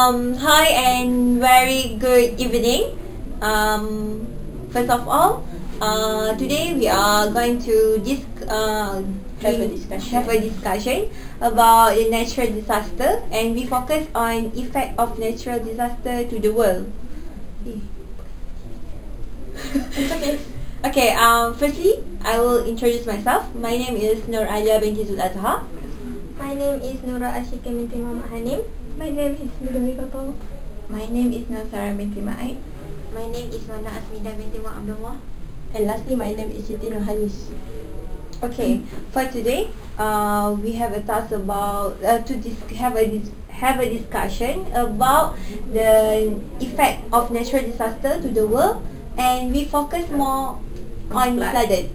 Hi and very good evening. First of all, today we are going to have a discussion about the natural disaster, and we focus on effect of natural disaster to the world. It's okay. Okay. Firstly, I will introduce myself. My name is Nur Alia binti Zul Azhar. My name is Nura Ashika binti Muhammad Hanim. My name is Nurul Kato. My name is Nasara binti Ma'aid. My name is Wana Asmida binti Muhammad Abdullah. And lastly, my name is Siti Nurhanis. Okay, for today, we have a task about have a discussion about the effect of natural disaster to the world, and we focus more on flood.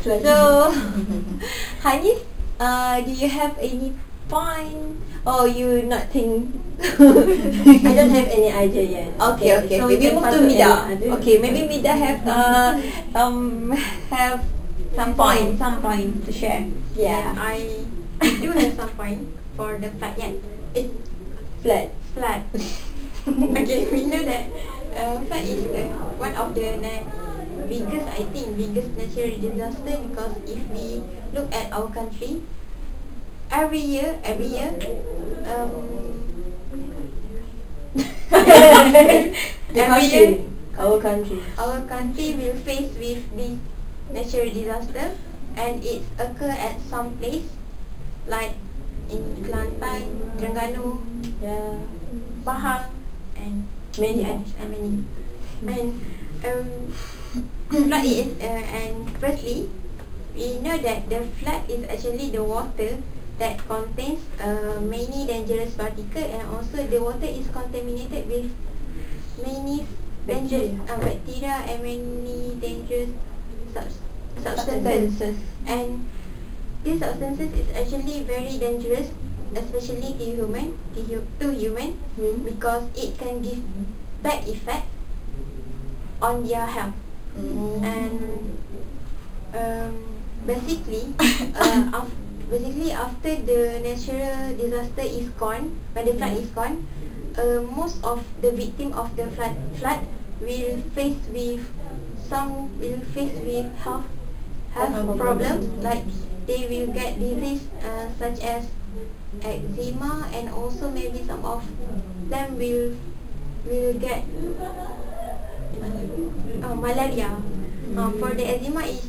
So, Hanis, do you have any point, or you not think? I don't have any idea yet. Okay. So Maybe move to Mida. Okay, maybe Mida have some point to share. Yeah, I do have some point for the flood. Yeah, it's Flood. Okay, we know that flood is one of the biggest natural disaster, because if we look at our country, every year, our country will face with this natural disaster, and it occur at some place like in Kelantan, Terengganu, Pahang, and many. Flood is and firstly, we know that the flood is actually the water that contains many dangerous particles, and also the water is contaminated with many dangerous bacteria and many dangerous substances. And these substances is actually very dangerous, especially to human, because it can give bad effect on their health. And basically after the natural disaster is gone, when the flood is gone, most of the victim of the flood will face with health problems, like they will get disease such as eczema, and also maybe some of them will get malaria. For the eczema is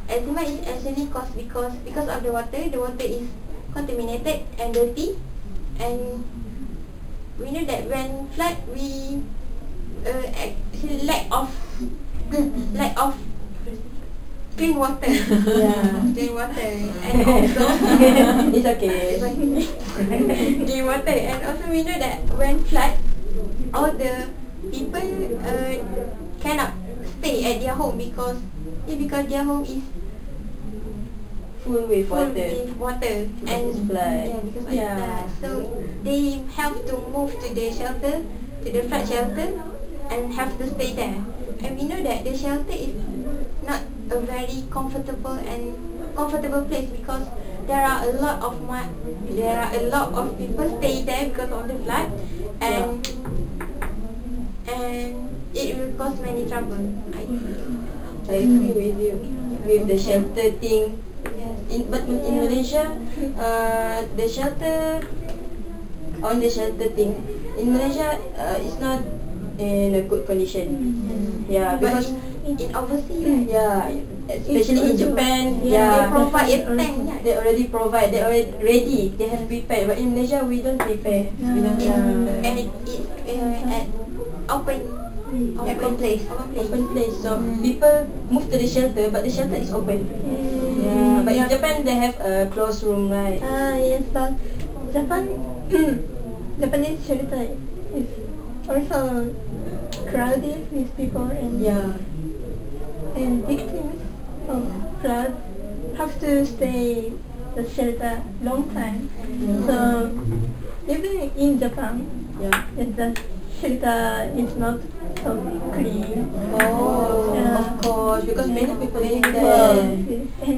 actually caused because of the water. The water is contaminated and dirty, and we know that when flood, we actually lack of clean water. Clean water, and also It's okay. clean water, and also we know that when flood, all the people cannot stay at their home because their home is Full with water. and flood. because of that. So they have to move to the flood shelter, and have to stay there. And we know that the shelter is not a very comfortable place, because there are a lot of people stay there because of the flood, and it will cause many trouble. I agree with you with the shelter thing. But in Malaysia, the shelter thing in Malaysia is not in a good condition. Yeah, because in overseas, especially in Japan, they provide a tank. They already provide. They already ready. They have prepared. But in Malaysia, we don't prepare. We don't. And it's at open place. So people move to the shelter, but the shelter is open. But in Japan, they have a closed room, right? Yes, but Japanese shelter is also crowded with people, and victims of flood have to stay the shelter long time. So even in Japan, the shelter is not so clean. Of course, because many people live there.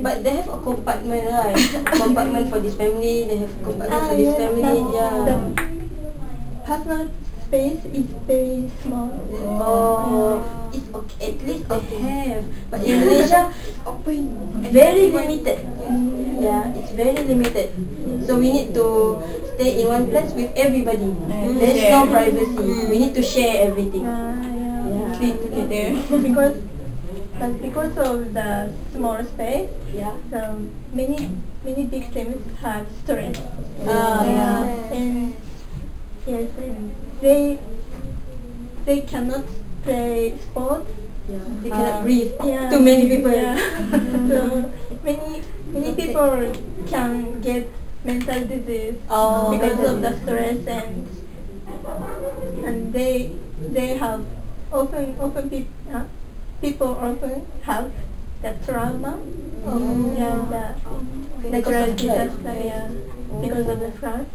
But they have a compartment, right? Compartment for this family. They have compartment for this family. The personal space is very small. It's okay, at least they have. But in Malaysia, very limited. Yeah, it's very limited. So we need to stay in one place with everybody. There's no privacy. We need to share everything. Clean together. Because of the small space, Yeah. many big teams have stress. And yes, and they cannot play sports. Yeah. They cannot breathe. Yeah. Too many people. Yeah. So many people can get mental disease because of the stress, and they have people often have the trauma of the natural disaster, because of the flood.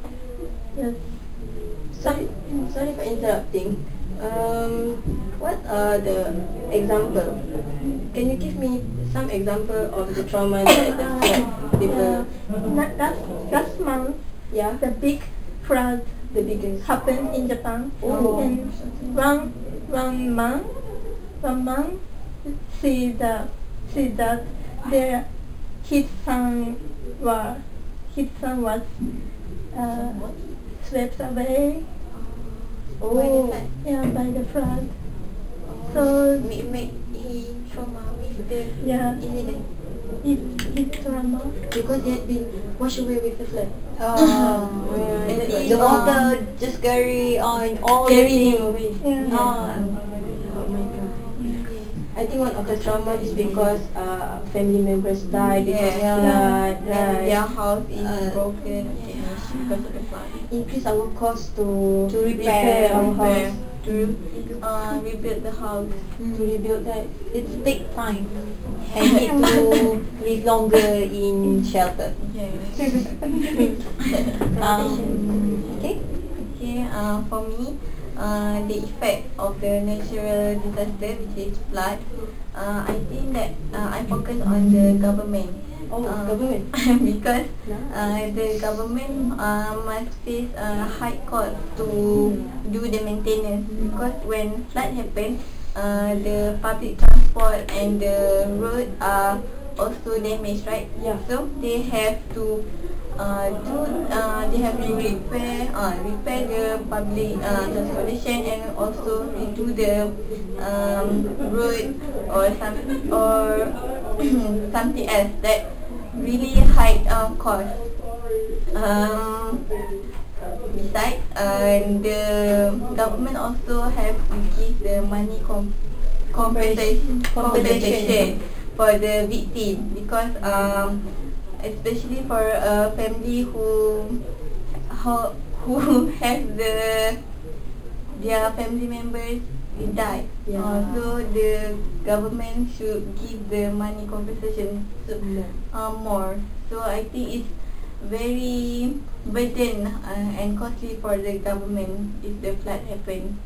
Yes. Sorry for interrupting. What are the example? Can you give me some example of the trauma that the flood people? Last month, Yeah. the big flood The biggest. happened in Japan, and one man see that his son was swept away. By the flood. So Make he trauma with the incident it's trauma. Because they had been washed away with the flood. The water just carry on all Carry him away. Yeah. Oh my god. I think one of the trauma is because family members died because of flood, right? their house is broken because of the flood. Increase our cost to repair our house. To rebuild the house. To rebuild that. It takes time and need to live longer in shelter. Okay. For me, the effect of the natural disaster, which is flood, I think that I focus on the government. Government. Because the government must face a high cost to do the maintenance. Because when flood happens, the public transport and the road are also damaged, right? Yeah. So they have to repair the public transportation, and also redo the road or something else that really high cost. Besides, the government also have to give the money compensation for the victim, because especially for a family who has their family members die. So the government should give the money compensation more. So I think it's very burden and costly for the government if the flood happens.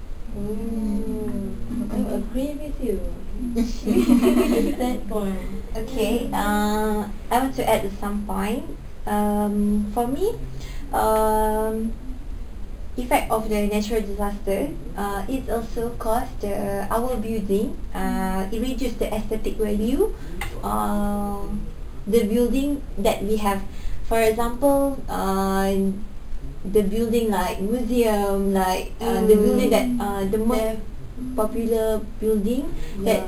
I agree with you. That point. Okay. I want to add some point. For me, effect of the natural disaster, it also caused our building. It reduced the aesthetic value. The building that we have, for example, the building like museum, like the building that the most popular building that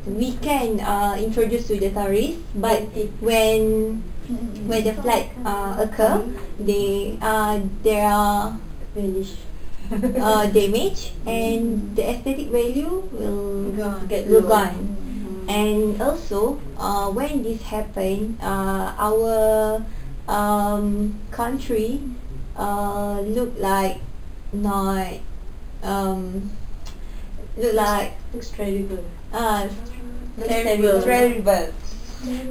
we can introduce to the tourists, but when the flood occur, they are damaged, and the aesthetic value will gone. And also, when this happen, our country look like not Looks terrible. terrible.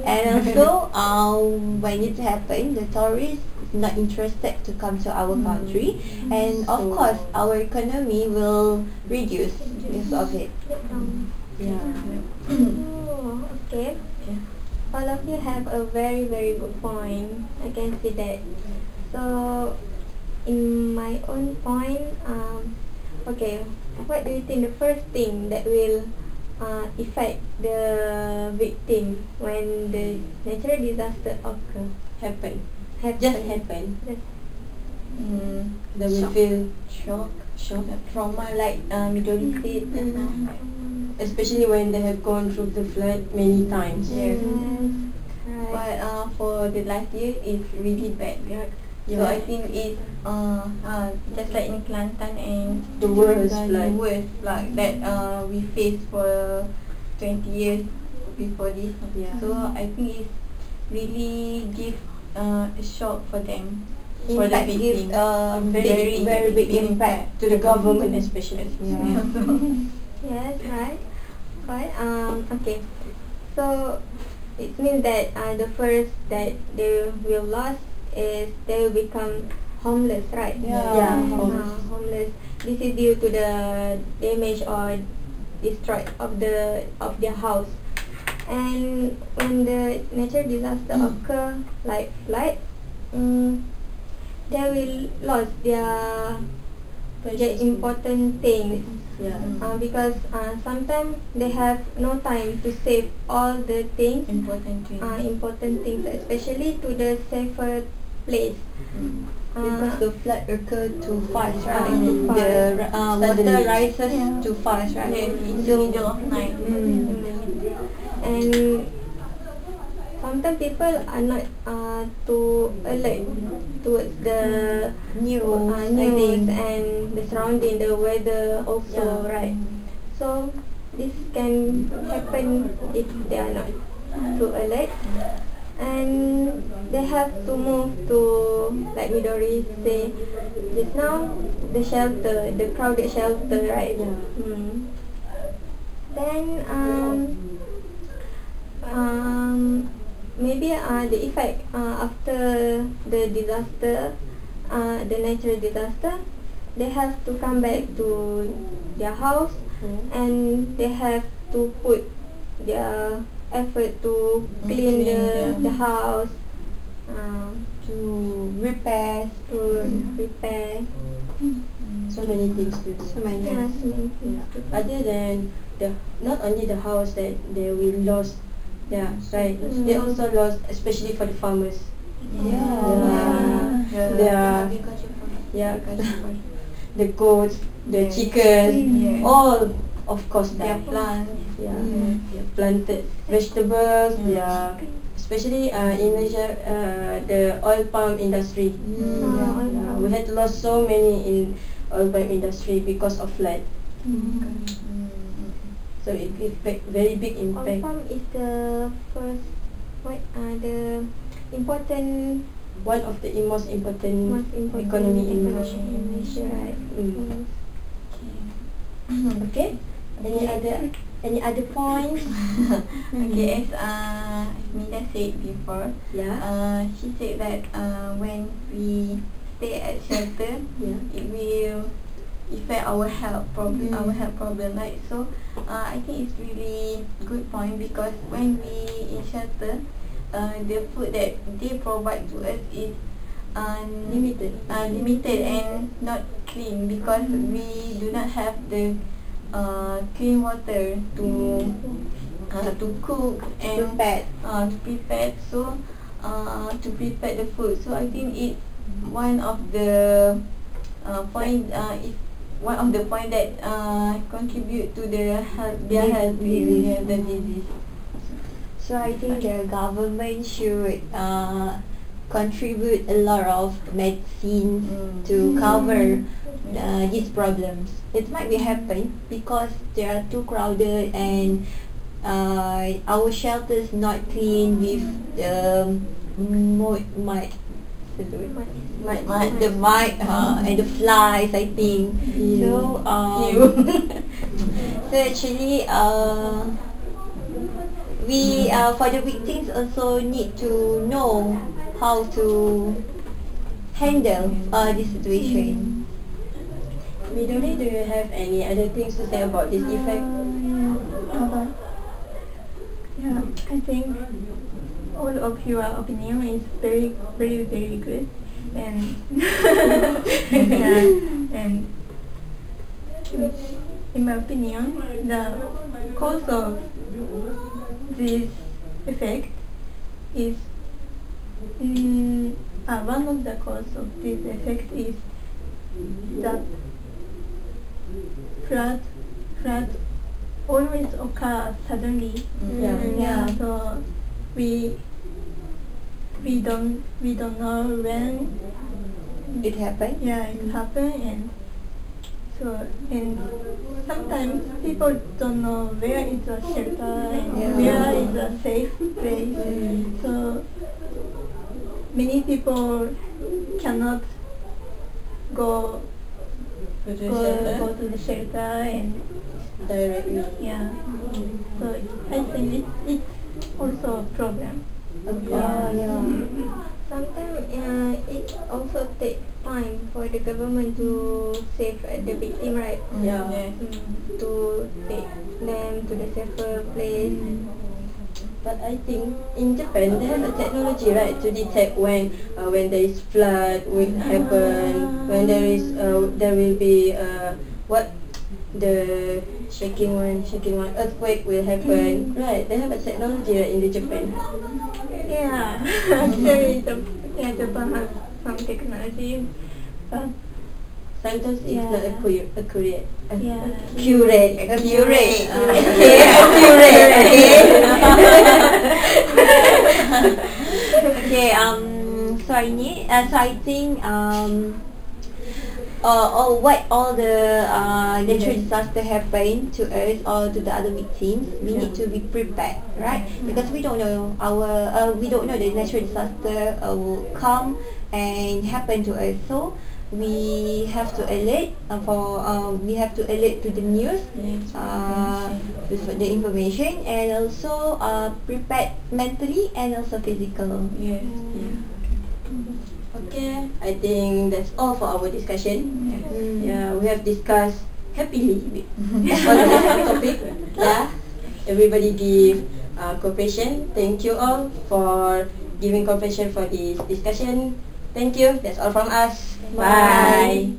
And also, when it happen, the tourists not interested to come to our country, and of course, our economy will reduce because of it. Okay. All of you have a very, very good point. I can see that. So in my own point, okay, what do you think the first thing that will affect the victim when the natural disaster occur? Happen. Happen. Just happen. Just They will feel shock, trauma, like Midori said, especially when they have gone through the flood many times. Yes. But for the last year, it's really bad. So I think it's just like in Kelantan and The worst the flood. worst flood that we faced for 20 years before this. So I think it's really give a shock for them. For the Impact gives victim. very big impact to the government especially. Yes, right. Right. Okay. So it means that the first that they will lose is they will become homeless, right? Yeah. Homeless. This is due to the damage or destroyed of their house. And when the natural disaster occur, like flood, they will lose their important things. Because sometimes they have no time to save all the things, important things, especially to the safer place. Because the flood occurred too fast, right? Too fast. The water Suddenly. rises too fast, right? In the middle of night. And sometimes people are not too alert towards the News, I news think. and the surrounding, the weather also, right? So this can happen if they are not too alert, and they have to move to, like Midori say just now, the shelter, the crowded shelter, right? Then maybe the effect after the disaster, the natural disaster, they have to come back to their house, and they have to put their effort to clean the house, To repair. So many things to do. So many. Yeah, so many things to do. Other than not only the house that they will lose, right. They also lost, especially for the farmers. The goats, the chickens, all of course Their die. plants. Their planted vegetables, especially in Malaysia, the oil palm industry. We had lost so many in oil palm industry because of flood. So it very big Oil impact. palm is the first, the important, One of the most important most important economy in Malaysia. Malaysia, right? Okay. Any other points? Okay, as Mida said before, she said that when we stay at shelter, it will affect our health problem, right? So I think it's really good point, because when we in shelter, the food that they provide to us is limited and not clean, because we do not have the clean water to cook and to prepare. So to prepare the food. So I think it's one of the point that contribute to their health disease. So I think the government should contribute a lot of medicine to cover these problems. It might be happen because they are too crowded, and our shelters not clean with the mite and the flies, I think. So so actually we for the victims also need to know how to handle this situation. Midori, do you have any other things to say about this effect? Yeah, I think all of your opinion is very, very, very good. and yeah, and in my opinion, the cause of this effect is one of the cause of this effect is that flood always occur suddenly. Yeah. So we don't know when It happened. yeah it happened, and so and sometimes people don't know where is the shelter and where is the safe place. So many people cannot go to the shelter and Directly. yeah. So I think it's also a problem. Sometimes it also takes time for the government to save the victim, right? To take them to the safer place. But I think in Japan they have a technology, right, to detect when there is flood will happen, when there will be the shaking one earthquake will happen, right? They have a technology, right, in the Japan. Yeah, actually, Japan has some technology, but Sometimes it's not accurate. yeah, Accurate. Okay. So I think what all the natural disaster happen to us or to the other victims, we need to be prepared, right? Because we don't know the natural disaster will come and happen to us. So we have to alert to the news, with the information, and also prepared mentally and also physical. Yes. Okay, I think that's all for our discussion. Yeah, we have discussed happily on this topic. Yeah, everybody give cooperation. Thank you all for giving cooperation for this discussion. Thank you. That's all from us. Bye.